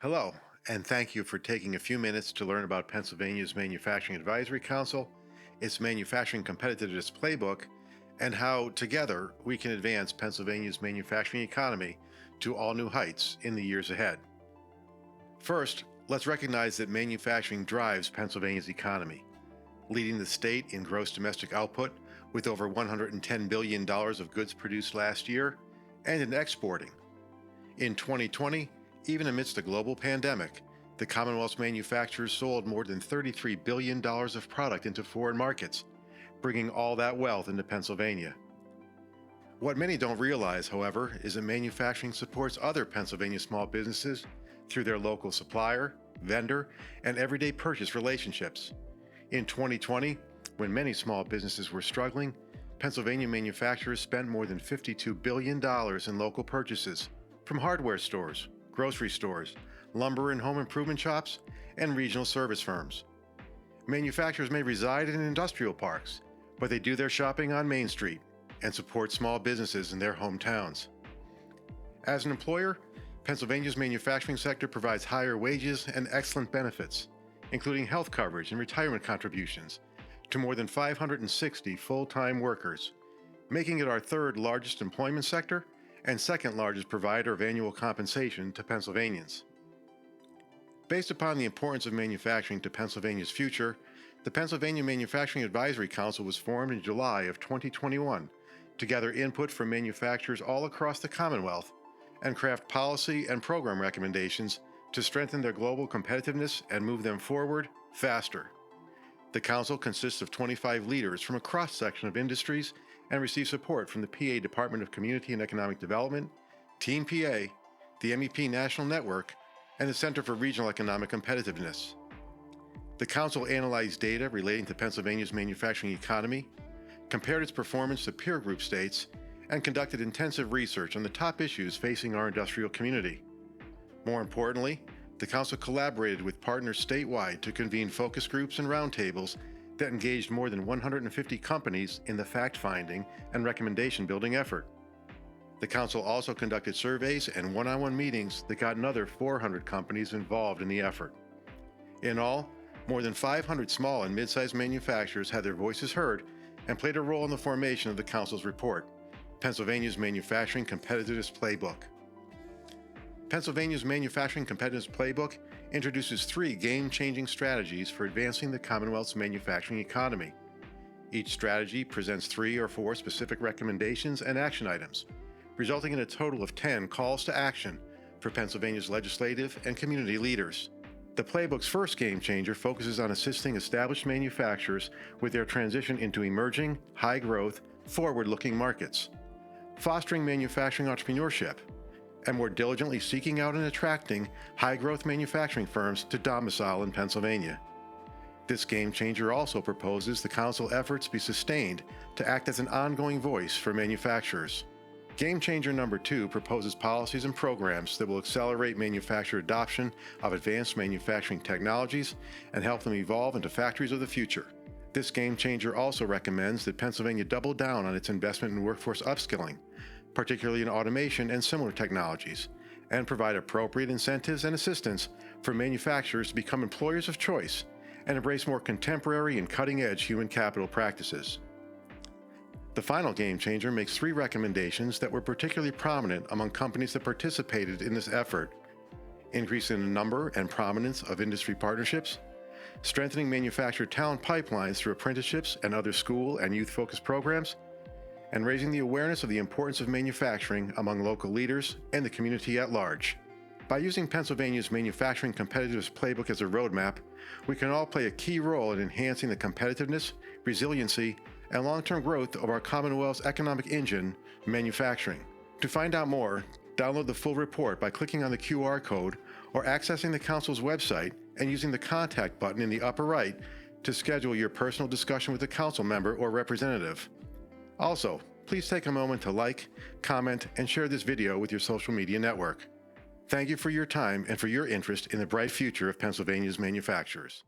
Hello, and thank you for taking a few minutes to learn about Pennsylvania's Manufacturing Advisory Council, its Manufacturing Competitiveness Playbook, and how, together, we can advance Pennsylvania's manufacturing economy to all new heights in the years ahead. First, let's recognize that manufacturing drives Pennsylvania's economy, leading the state in gross domestic output with over $110 billion of goods produced last year, and in exporting. In 2020, even amidst a global pandemic, the Commonwealth's manufacturers sold more than $33 billion of product into foreign markets, bringing all that wealth into Pennsylvania. What many don't realize, however, is that manufacturing supports other Pennsylvania small businesses through their local supplier, vendor, and everyday purchase relationships. In 2020, when many small businesses were struggling, Pennsylvania manufacturers spent more than $52 billion in local purchases from hardware stores, grocery stores, lumber and home improvement shops, and regional service firms. Manufacturers may reside in industrial parks, but they do their shopping on Main Street and support small businesses in their hometowns. As an employer, Pennsylvania's manufacturing sector provides higher wages and excellent benefits, including health coverage and retirement contributions, to more than 560 full-time workers, making it our third largest employment sector and second largest provider of annual compensation to Pennsylvanians. Based upon the importance of manufacturing to Pennsylvania's future, the Pennsylvania Manufacturing Advisory Council was formed in July of 2021 to gather input from manufacturers all across the Commonwealth and craft policy and program recommendations to strengthen their global competitiveness and move them forward faster. The Council consists of 25 leaders from a cross-section of industries and receives support from the PA Department of Community and Economic Development, Team PA, the MEP National Network, and the Center for Regional Economic Competitiveness. The Council analyzed data relating to Pennsylvania's manufacturing economy, compared its performance to peer group states, and conducted intensive research on the top issues facing our industrial community. More importantly, the Council collaborated with partners statewide to convene focus groups and roundtables that engaged more than 150 companies in the fact-finding and recommendation-building effort. The Council also conducted surveys and one-on-one meetings that got another 400 companies involved in the effort. In all, more than 500 small and mid-sized manufacturers had their voices heard and played a role in the formation of the Council's report, Pennsylvania's Manufacturing Competitiveness Playbook. Pennsylvania's Manufacturing Competitiveness Playbook introduces 3 game-changing strategies for advancing the Commonwealth's manufacturing economy. Each strategy presents 3 or 4 specific recommendations and action items, resulting in a total of 10 calls to action for Pennsylvania's legislative and community leaders. The playbook's first game changer focuses on assisting established manufacturers with their transition into emerging, high-growth, forward-looking markets, fostering manufacturing entrepreneurship, and more diligently seeking out and attracting high-growth manufacturing firms to domicile in Pennsylvania. This game changer also proposes the Council efforts be sustained to act as an ongoing voice for manufacturers. Game changer number 2 proposes policies and programs that will accelerate manufacturer adoption of advanced manufacturing technologies and help them evolve into factories of the future. This game changer also recommends that Pennsylvania double down on its investment in workforce upskilling, particularly in automation and similar technologies, and provide appropriate incentives and assistance for manufacturers to become employers of choice and embrace more contemporary and cutting-edge human capital practices. The final game changer makes 3 recommendations that were particularly prominent among companies that participated in this effort: increasing the number and prominence of industry partnerships, strengthening manufacturer talent pipelines through apprenticeships and other school and youth-focused programs, and raising the awareness of the importance of manufacturing among local leaders and the community at large. By using Pennsylvania's Manufacturing Competitiveness Playbook as a roadmap, we can all play a key role in enhancing the competitiveness, resiliency, and long-term growth of our Commonwealth's economic engine, manufacturing. To find out more, download the full report by clicking on the QR code or accessing the Council's website and using the contact button in the upper right to schedule your personal discussion with a Council member or representative. Also, please take a moment to like, comment, and share this video with your social media network. Thank you for your time and for your interest in the bright future of Pennsylvania's manufacturers.